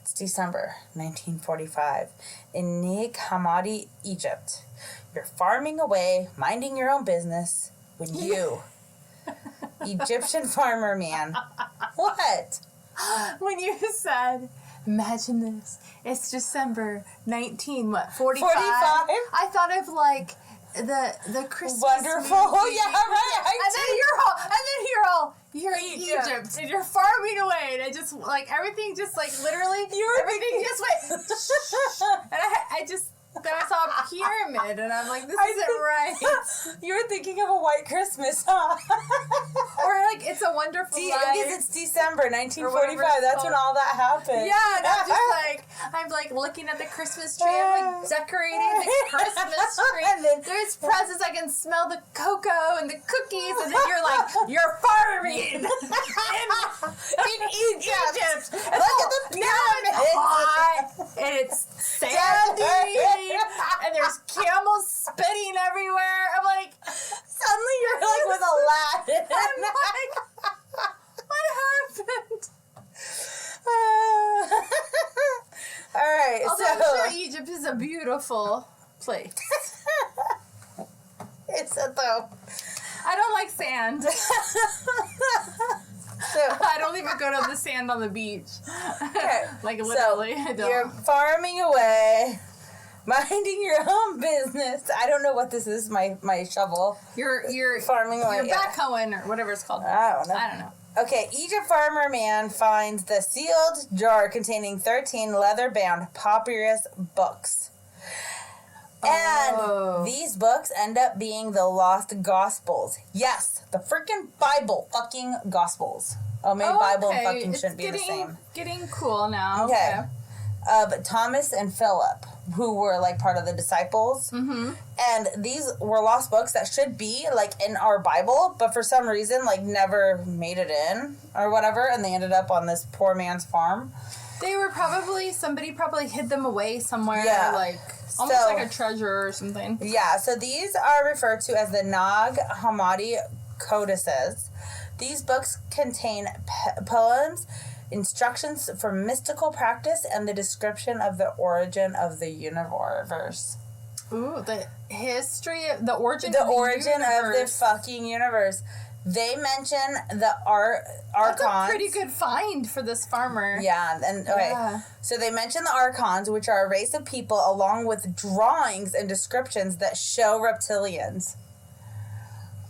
It's December 1945 in Nag Egypt. You're farming away, minding your own business... when you, Egyptian farmer man, what? When you said, imagine this, it's December 45? 45? I thought of the Christmas Wonderful, movie. yeah, right. You're in Egypt, and you're farming away, and I just, everything just, literally, everything just went, and I just... Then I saw a pyramid, and I'm like, this isn't right. You were thinking of a white Christmas, huh? Or, It's a Wonderful Life. Because it's December 1945. That's when all that happened. Yeah, and I'm looking at the Christmas tree. I'm, decorating the Christmas tree. And then there's presents. I can smell the cocoa and the cookies, and then you're farming in Egypt. And look at the pyramid. Hot, and it's sandy. And there's camels spitting everywhere. I'm like, suddenly you're with Aladdin. I'm like, what happened? All right. Although I'm sure Egypt is a beautiful place. It's a though. I don't like sand. So, I don't even go to the sand on the beach. Okay. Like, literally, so I don't. You're farming away, minding your own business. I don't know what this is, my shovel. You're farming away. You're backhoeing or whatever it's called. I don't know. I don't know. Okay, Egypt farmer man finds the sealed jar containing 13 leather-bound papyrus books. And these books end up being the lost gospels. Yes, the freaking Bible fucking gospels. Oh, maybe Bible and fucking shouldn't be the same. Getting cool now. Okay. Of Thomas and Philip, who were like part of the disciples. Mm-hmm. And these were lost books that should be like in our Bible, but for some reason like never made it in or whatever, and they ended up on this poor man's farm. They were somebody probably hid them away somewhere, like almost like a treasure or something. Yeah, so these are referred to as the Nag Hammadi codices. These books contain poems, instructions for mystical practice, and the description of the origin of the universe. Ooh, the origin of the fucking universe. They mention the archons. That's a pretty good find for this farmer. Yeah, and okay. Yeah. So they mention the archons, which are a race of people, along with drawings and descriptions that show reptilians.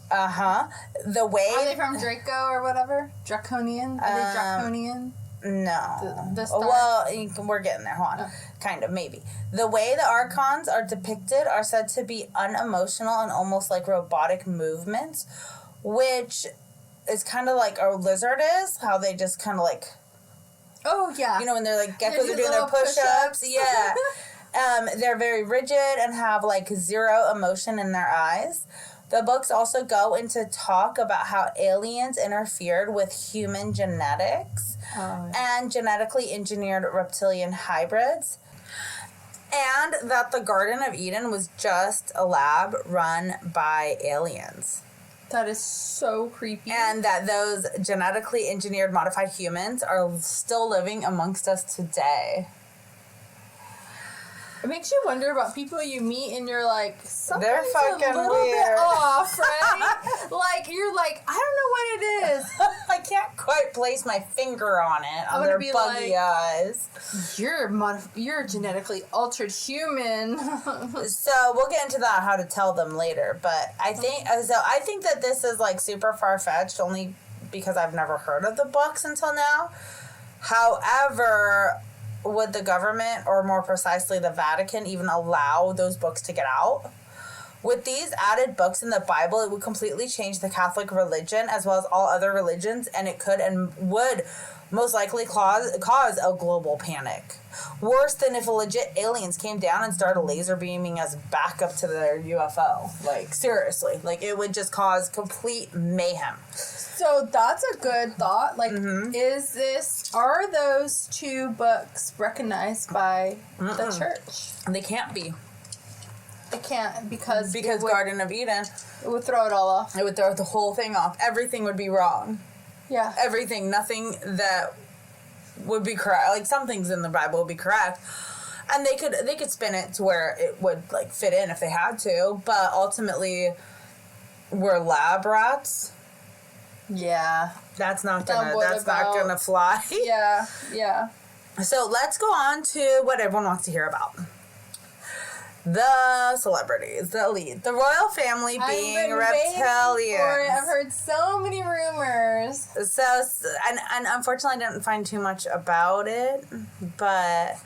The way are they from Draco or whatever? Draconian? Are they draconian? No. The star? Well, we're getting there. Hold on. Oh. Kind of, maybe. The way the archons are depicted are said to be unemotional and almost like robotic movements, which is kind of like a lizard is, how they just kind of like... Oh, yeah. You know, when they're like, geckos are doing their push-ups. Yeah. They're very rigid and have like zero emotion in their eyes. The books also go into talk about how aliens interfered with human genetics and genetically engineered reptilian hybrids, and that the Garden of Eden was just a lab run by aliens. That is so creepy. And that those genetically engineered modified humans are still living amongst us today. It makes you wonder about people you meet and you're like, they're fucking a little bit off, right? Like, you're like, I don't know what it is. I can't quite place my finger on it, on their buggy eyes. You're genetically altered human. So we'll get into that, how to tell them later. But I think that this is like super far-fetched only because I've never heard of the books until now. However, would the government, or more precisely the Vatican, even allow those books to get out? With these added books in the Bible, it would completely change the Catholic religion as well as all other religions, and it could and would most likely cause a global panic. Worse than if legit aliens came down and started laser beaming us back up to their UFO. Like, seriously. Like, it would just cause complete mayhem. So that's a good thought. Like, are those two books recognized by the church? They can't be. They can't because Garden of Eden. It would throw it all off. It would throw the whole thing off. Everything would be wrong. Yeah. Everything. Nothing that would be correct. Like, some things in the Bible would be correct. And they could spin it to where it would, like, fit in if they had to. But ultimately, we're lab rats. Yeah. That's not gonna fly. Yeah. So let's go on to what everyone wants to hear about. The celebrities, the elite, the royal family being reptilians. I've heard so many rumors. So, and unfortunately I didn't find too much about it, but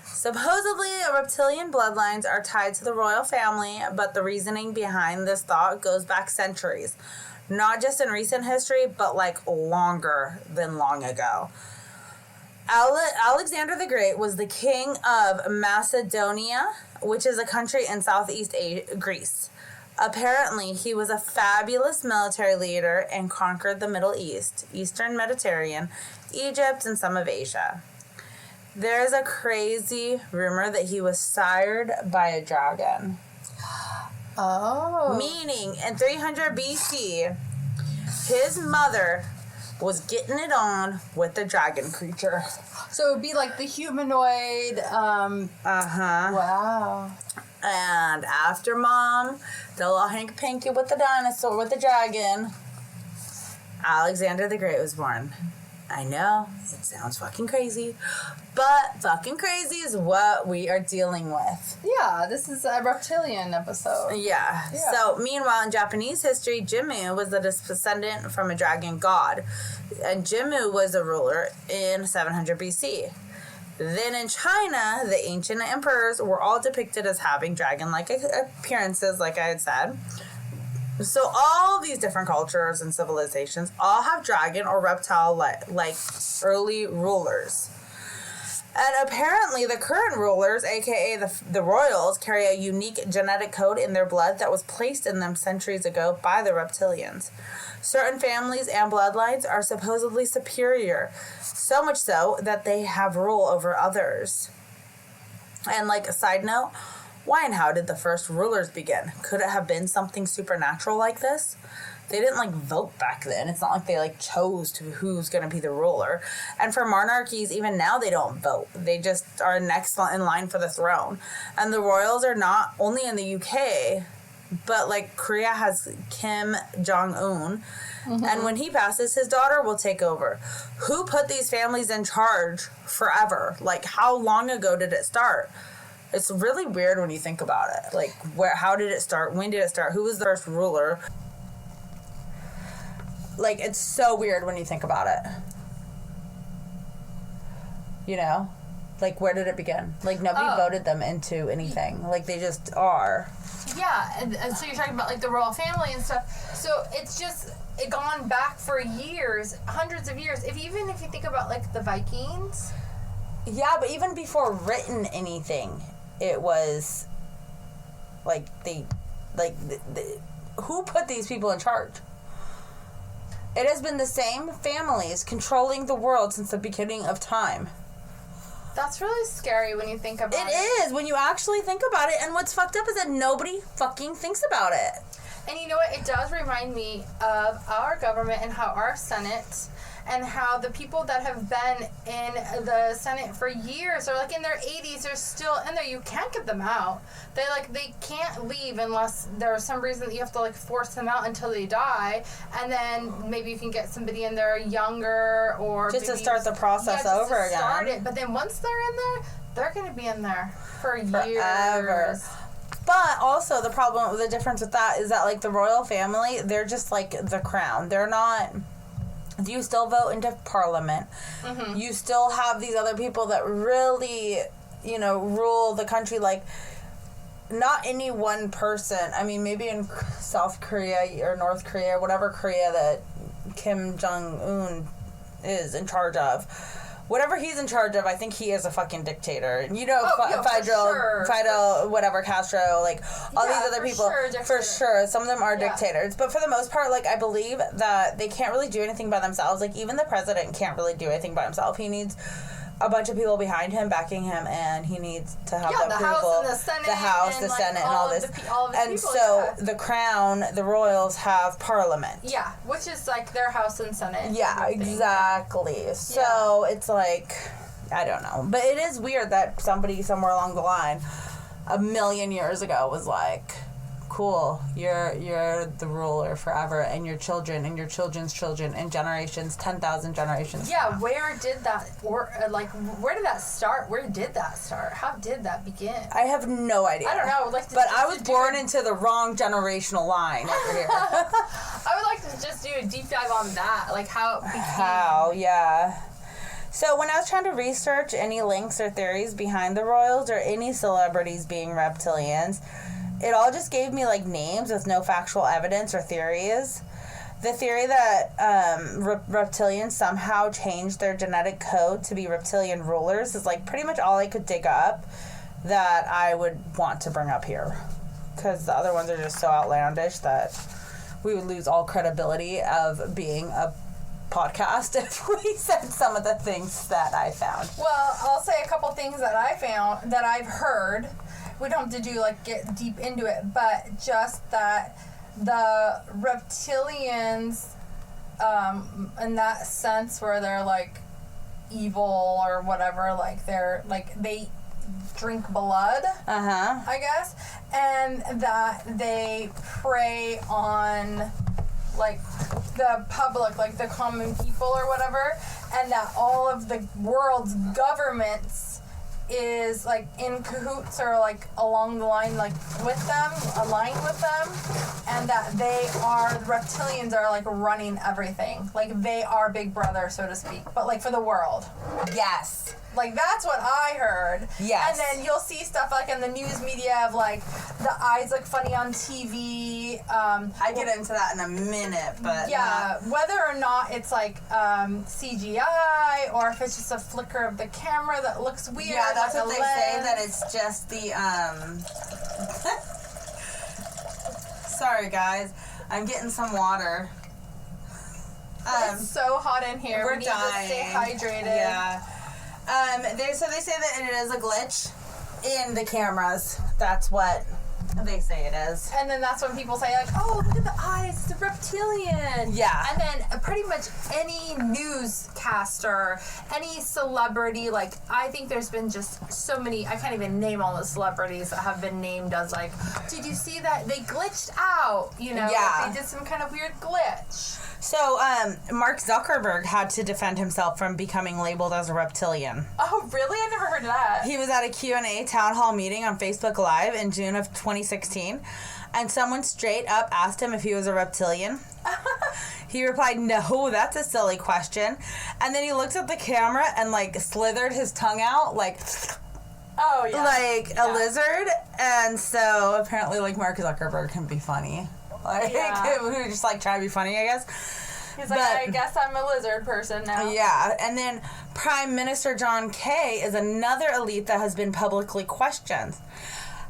supposedly reptilian bloodlines are tied to the royal family, but the reasoning behind this thought goes back centuries. Not just in recent history, but like longer than long ago. Alexander the Great was the king of Macedonia, which is a country in southeast Greece. Apparently, he was a fabulous military leader and conquered the Middle East, Eastern Mediterranean, Egypt, and some of Asia. There is a crazy rumor that he was sired by a dragon. Oh. Meaning, in 300 BC, his mother was getting it on with the dragon creature. So it would be like the humanoid, Uh-huh. Wow. And after Mom did a little hanky-panky with the dinosaur, with the dragon, Alexander the Great was born. I know, it sounds fucking crazy, but fucking crazy is what we are dealing with. Yeah, this is a reptilian episode. Yeah. So, meanwhile, in Japanese history, Jimmu was the descendant from a dragon god. And Jimmu was a ruler in 700 BC. Then in China, the ancient emperors were all depicted as having dragon-like appearances, like I had said. So all these different cultures and civilizations all have dragon or reptile-like early rulers. And apparently the current rulers, aka the royals, carry a unique genetic code in their blood that was placed in them centuries ago by the reptilians. Certain families and bloodlines are supposedly superior, so much so that they have rule over others. And like a side note, why and how did the first rulers begin? Could it have been something supernatural like this? They didn't vote back then. It's not like they chose to who's going to be the ruler. And for monarchies, even now they don't vote. They just are next in line for the throne. And the royals are not only in the UK, but Korea has Kim Jong-un. Mm-hmm. And when he passes, his daughter will take over. Who put these families in charge forever? How long ago did it start? It's really weird when you think about it. How did it start? When did it start? Who was the first ruler? It's so weird when you think about it. You know? Where did it begin? Nobody voted them into anything. They just are. Yeah, and so you're talking about, the royal family and stuff. So it's just gone back for years, hundreds of years. Even if you think about, the Vikings. Yeah, but even before written anything, it was, who put these people in charge? It has been the same families controlling the world since the beginning of time. That's really scary when you think about it. It is, when you actually think about it. And what's fucked up is that nobody fucking thinks about it. And you know what? It does remind me of our government and how our Senate and how the people that have been in the Senate for years are in their 80s, they're still in there. You can't get them out. They can't leave unless there's some reason that you have to force them out until they die, and then maybe you can get somebody in there younger or just to start the process over again. Start it. But then once they're in there, they're going to be in there for forever. Years. But also the problem, the difference with that is that the royal family, they're just the crown. They're not. You still vote into parliament. Mm-hmm. You still have these other people that really, rule the country. Not any one person. I mean, maybe in South Korea or North Korea, whatever Korea that Kim Jong-un is in charge of. Whatever he's in charge of, I think he is a fucking dictator. Fidel, whatever, Castro, all these other people. For sure. Some of them are dictators. But for the most part, I believe that they can't really do anything by themselves. Even the president can't really do anything by himself. He needs a bunch of people behind him, backing him, and he needs to have the approval. The House, the Senate, and all this. And so the crown, the royals have parliament. Yeah, which is their House and Senate. Yeah, exactly. So it's I don't know. But it is weird that somebody somewhere along the line, a million years ago, was cool, you're the ruler forever, and your children and your children's children and generations, 10,000 generations. Yeah, now. Where did that, where did that start? Where did that start? How did that begin? I have no idea. I don't know. But I was born into the wrong generational line over here. I would like to just do a deep dive on that, how it began. How, yeah. So when I was trying to research any links or theories behind the royals or any celebrities being reptilians, it all just gave me names with no factual evidence or theories. The theory that reptilians somehow changed their genetic code to be reptilian rulers is pretty much all I could dig up that I would want to bring up here. Because the other ones are just so outlandish that we would lose all credibility of being a podcast if we said some of the things that I found. Well, I'll say a couple things that I found, that I've heard. We don't have to do get deep into it, but just that the reptilians, in that sense where they're evil or whatever, they're they drink blood, I guess, and that they prey on, like, the public, like the common people or whatever, and that all of the world's governments is, like, in cahoots or, like, along the line, like, with them, aligned with them, and that the reptilians are, like, running everything. Like, they are Big Brother, so to speak, but, like, for the world. Yes. Like, that's what I heard. Yes. And then you'll see stuff, like, in the news media of, like, the eyes look funny on TV. I get into that in a minute, but... Yeah, whether or not it's, like, CGI, or if it's just a flicker of the camera that looks weird. Yeah, that's like what they say, that it's just the, Sorry, guys. I'm getting some water. It's so hot in here. We're we need dying. to stay hydrated. Yeah. So they say that it is a glitch in the cameras. That's what they say it is. And then that's when people say, like, oh, look at the eyes, it's a reptilian. Yeah. And then pretty much any newscaster, any celebrity, like, I think there's been just so many, I can't even name all the celebrities that have been named as, like, did you see that? They glitched out, you know? Yeah. Like, they did some kind of weird glitch. So, Mark Zuckerberg had to defend himself from becoming labeled as a reptilian. Oh, really? I never heard of that. He was at a Q&A town hall meeting on Facebook Live in June of 2016, and someone straight up asked him if he was a reptilian. He replied, no, that's a silly question. And then he looked at the camera and, like, slithered his tongue out, like... Oh, yeah. Like a lizard. And so, apparently, like, Mark Zuckerberg can be funny. Like, we were just, like, trying to be funny, I guess. He's like, I guess I'm a lizard person now. Yeah, and then Prime Minister John Kay is another elite that has been publicly questioned.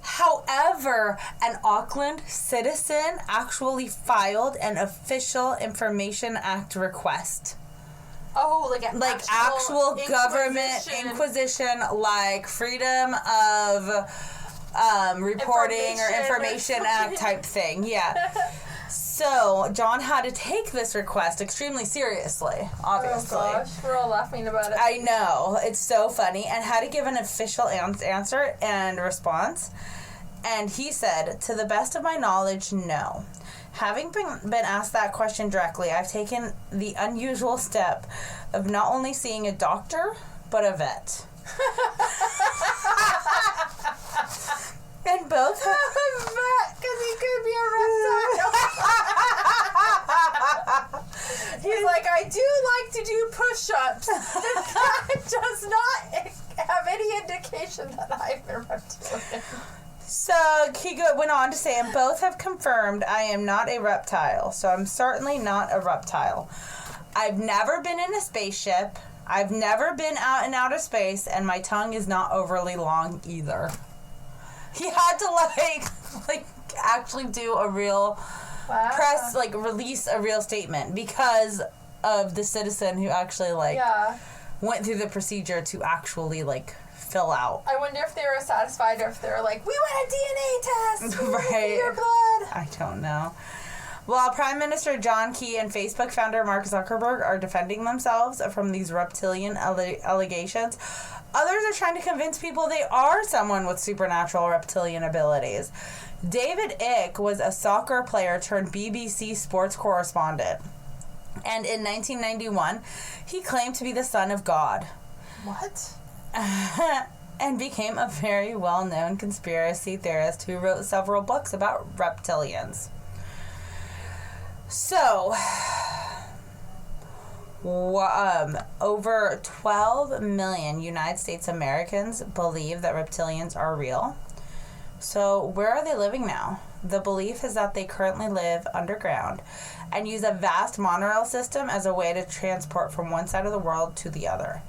However, an Auckland citizen actually filed an Official Information Act request. Oh, like actual government inquisition, like Freedom of Reporting or Information Act type thing. Yeah. So, John had to take this request extremely seriously, obviously. Oh gosh, we're all laughing about it. I know, it's so funny, and had to give an official answer and response. And he said, to the best of my knowledge, no. Having been asked that question directly, I've taken the unusual step of not only seeing a doctor, but a vet. And both have a vet, because he could be a reptile. He's like, I do like to do push-ups. That does not have any indication that I'm a reptilian. So, he went on to say, and both have confirmed I am not a reptile, so I'm certainly not a reptile. I've never been in a spaceship, I've never been out in outer space, and my tongue is not overly long either. He had to, like actually do a real release a real statement because of the citizen who actually, went through the procedure to actually, fill out. I wonder if they were satisfied or if they were like, we want a DNA test! Right. Your blood! I don't know. While Prime Minister John Key and Facebook founder Mark Zuckerberg are defending themselves from these reptilian allegations, others are trying to convince people they are someone with supernatural reptilian abilities. David Icke was a soccer player turned BBC sports correspondent. And in 1991, he claimed to be the son of God. What? And became a very well-known conspiracy theorist who wrote several books about reptilians. So, over 12 million United States Americans believe that reptilians are real. So, where are they living now? The belief is that they currently live underground and use a vast monorail system as a way to transport from one side of the world to the other.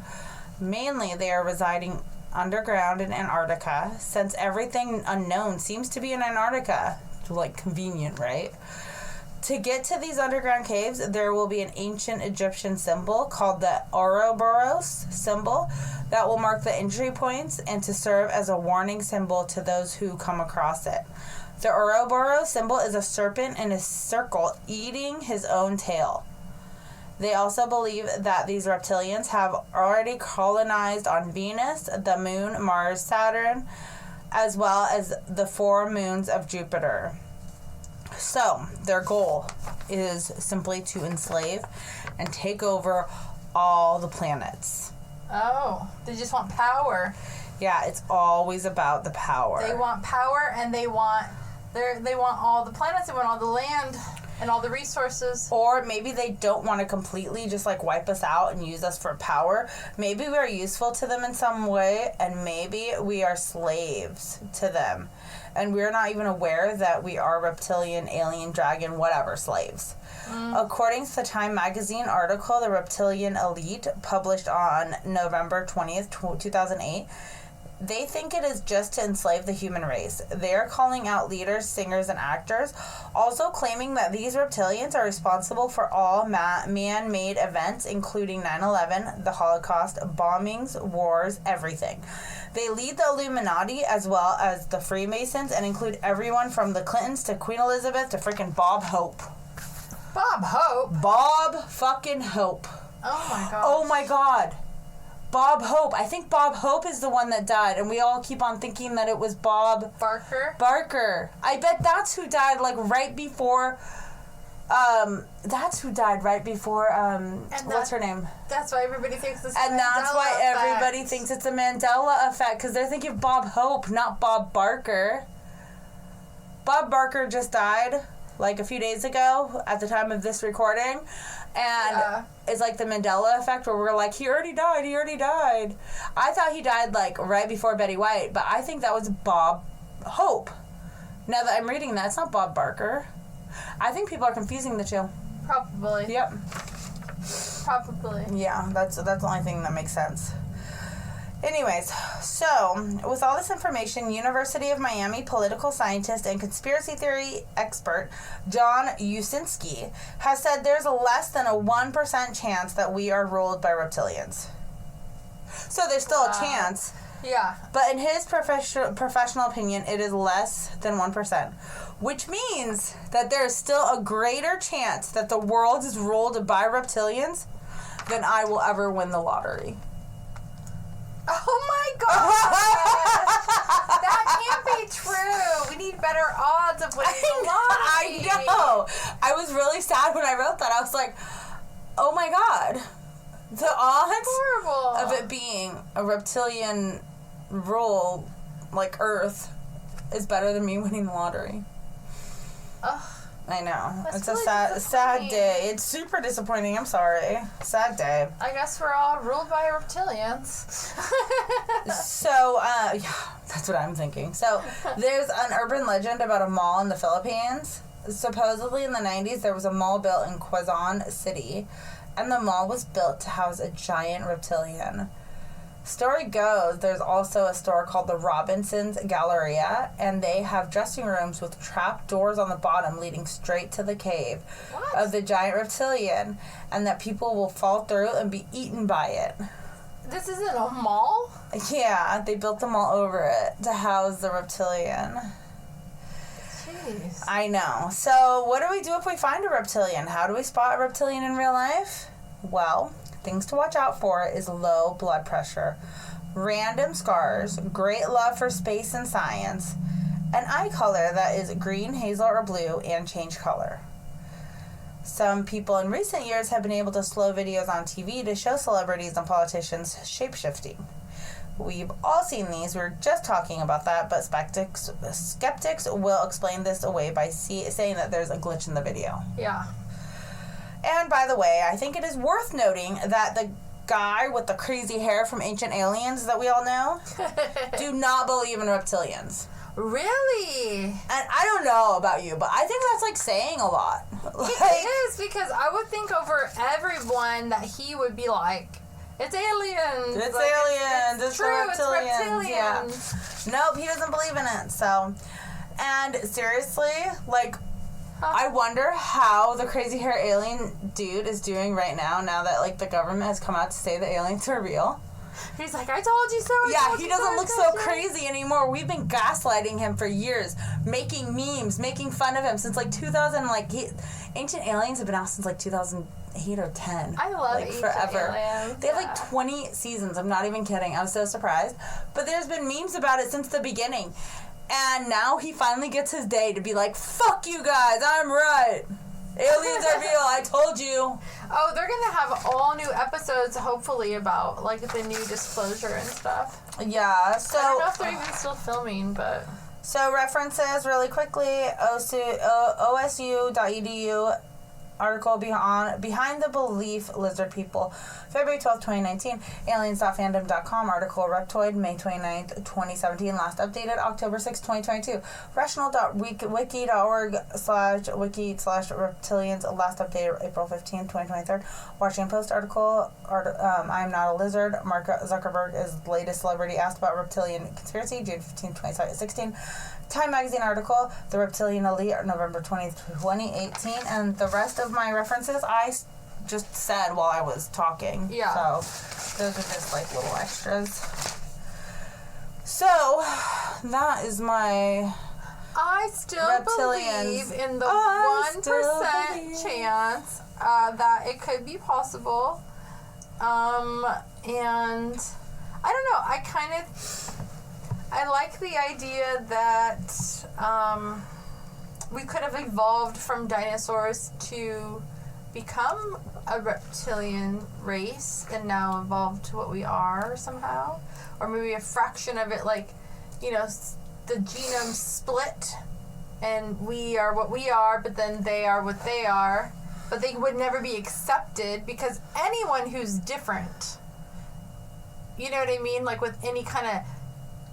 Mainly, they are residing underground in Antarctica, since everything unknown seems to be in Antarctica. Convenient, right? To get to these underground caves, there will be an ancient Egyptian symbol called the Ouroboros symbol that will mark the entry points and to serve as a warning symbol to those who come across it. The Ouroboros symbol is a serpent in a circle eating his own tail. They also believe that these reptilians have already colonized on Venus, the Moon, Mars, Saturn, as well as the 4 moons of Jupiter. So, their goal is simply to enslave and take over all the planets. Oh, they just want power. Yeah, it's always about the power. They want power, and they want all the planets, they want all the land and all the resources. Or maybe they don't want to completely just like wipe us out and use us for power. Maybe we are useful to them in some way, and maybe we are slaves to them. And we're not even aware that we are reptilian, alien, dragon, whatever slaves. According to the Time magazine article, the Reptilian Elite, published on November 20th, 2008, they think it is just to enslave the human race. They are calling out leaders, singers, and actors, also claiming that these reptilians are responsible for all man-made events, including 9/11, the Holocaust, bombings, wars, everything. They lead the Illuminati as well as the Freemasons and include everyone from the Clintons to Queen Elizabeth to freaking Bob Hope. Bob Hope? Bob fucking Hope. Oh my god. Oh my god. Bob Hope. I think Bob Hope is the one that died, and we all keep on thinking that it was Bob Barker. I bet that's who died, like, right before, what's her name? That's why everybody thinks this is And that's why everybody thinks it's a Mandela effect, because they're thinking Bob Hope, not Bob Barker. Bob Barker just died, like, a few days ago, at the time of this recording, and it's like the Mandela effect, where we're like, he already died. I thought he died, like, right before Betty White, but I think that was Bob Hope. Now that I'm reading that, it's not Bob Barker. I think people are confusing the two. Probably. Yep. Probably. Yeah, that's the only thing that makes sense. Anyways, so, with all this information, University of Miami political scientist and conspiracy theory expert John Usinski has said there's a less than a 1% chance that we are ruled by reptilians. So there's still a chance. Yeah. But in his professional opinion, it is less than 1%. Which means that there is still a greater chance that the world is ruled by reptilians than I will ever win the lottery. Oh my god! That can't be true. We need better odds of winning the lottery. I know. I was really sad when I wrote that. I was like, oh my god. The odds of it being a reptilian rule, like Earth, is better than me winning the lottery. Ugh. I know. That's it's really a sad day. It's super disappointing. I'm sorry. Sad day. I guess we're all ruled by reptilians. So, yeah, that's what I'm thinking. So, there's an urban legend about a mall in the Philippines. Supposedly in the 90s, there was a mall built in Quezon City, and the mall was built to house a giant reptilian. Story goes, there's also a store called the Robinson's Galleria, and they have dressing rooms with trap doors on the bottom leading straight to the cave of the giant reptilian, and that people will fall through and be eaten by it. This isn't a mall? Yeah, they built the mall over it to house the reptilian. Jeez. I know. So, what do we do if we find a reptilian? How do we spot a reptilian in real life? Well, things to watch out for is low blood pressure, random scars, great love for space and science, an eye color that is green, hazel, or blue, and change color. Some people in recent years have been able to slow videos on TV to show celebrities and politicians shape-shifting. We've all seen these. We were just talking about that, but skeptics will explain this away by saying that there's a glitch in the video. Yeah. And by the way, I think it is worth noting that the guy with the crazy hair from Ancient Aliens that we all know do not believe in reptilians. Really? And I don't know about you, but I think that's like saying a lot. It is, because I would think over everyone that he would be like, it's aliens. It's like, aliens. It's true. reptilians. It's reptilians. Yeah. Nope, he doesn't believe in it. So, and seriously, like, I wonder how the crazy hair alien dude is doing right now that, like, the government has come out to say that aliens are real. He's like, I told you so. Yeah, he doesn't look so crazy anymore. We've been gaslighting him for years, making memes, making fun of him since like 2000. Like Ancient Aliens have been out since like 2008 or 10. I love like Ancient forever. Aliens. They have like 20 seasons. I'm not even kidding. I'm so surprised. But there's been memes about it since the beginning, and now he finally gets his day to be like, "Fuck you guys, I'm right. Aliens are real. I told you." Oh, they're gonna have all new episodes, hopefully, about like the new disclosure and stuff. Yeah. So I don't know if they're even still filming, but so references really quickly. OSU.edu article behind the belief lizard people, February 12th, 2019. Aliens.fandom.com article reptoid, May 29th, 2017. Last updated October 6th, 2022. Rational.wiki.org/wiki/reptilians. Last updated April 15th, 2023. Washington Post article. I'm not a lizard. Mark Zuckerberg is the latest celebrity asked about reptilian conspiracy, June 15th, 2016. Time Magazine article, The Reptilian Elite, November 20th, 2018. And the rest of my references I just said while I was talking. Yeah. So those are just like little extras. So that is my I still reptilians. believe in the 1% chance that it could be possible. And I don't know, I like the idea that we could have evolved from dinosaurs to become a reptilian race and now evolved to what we are somehow. Or maybe a fraction of it, like, you know, the genome split and we are what we are, but then they are what they are. But they would never be accepted because anyone who's different, you know what I mean? Like with any kind of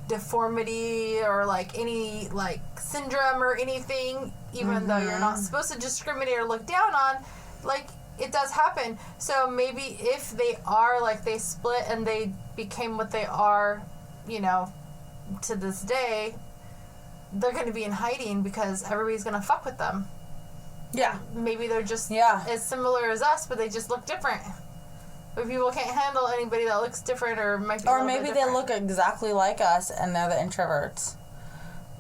deformity or like any like syndrome or anything, even though you're not supposed to discriminate or look down on, like it does happen. So maybe if they are like they split and they became what they are, you know, to this day, they're going to be in hiding because everybody's going to fuck with them. Yeah. Maybe they're just as similar as us, but they just look different. But people can't handle anybody that looks different or might be or maybe they look exactly like us and they're the introverts.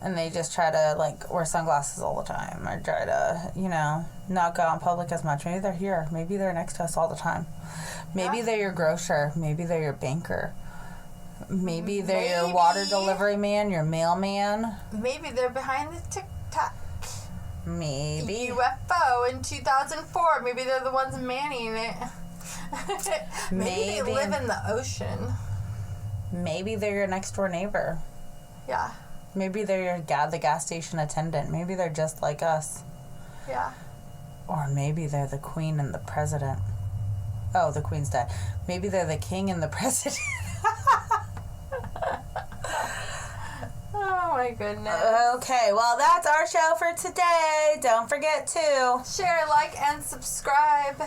And they just try to, like, wear sunglasses all the time. Or try to, you know, not go out in public as much. Maybe they're here. Maybe they're next to us all the time. Maybe they're your grocer. Maybe they're your banker. Maybe they're your water delivery man, your mailman. Maybe they're behind the TikTok. Maybe. UFO in 2004. Maybe they're the ones manning it. Maybe they live in the ocean. Maybe they're your next door neighbor. Yeah. Maybe they're the gas station attendant. Maybe they're just like us. Yeah. Or maybe they're the queen and the president. Oh, the queen's dead. Maybe they're the king and the president. Oh my goodness. Okay, well that's our show for today. Don't forget to share, like, and subscribe.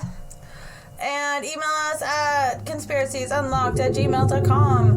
And email us at conspiraciesunlocked@gmail.com.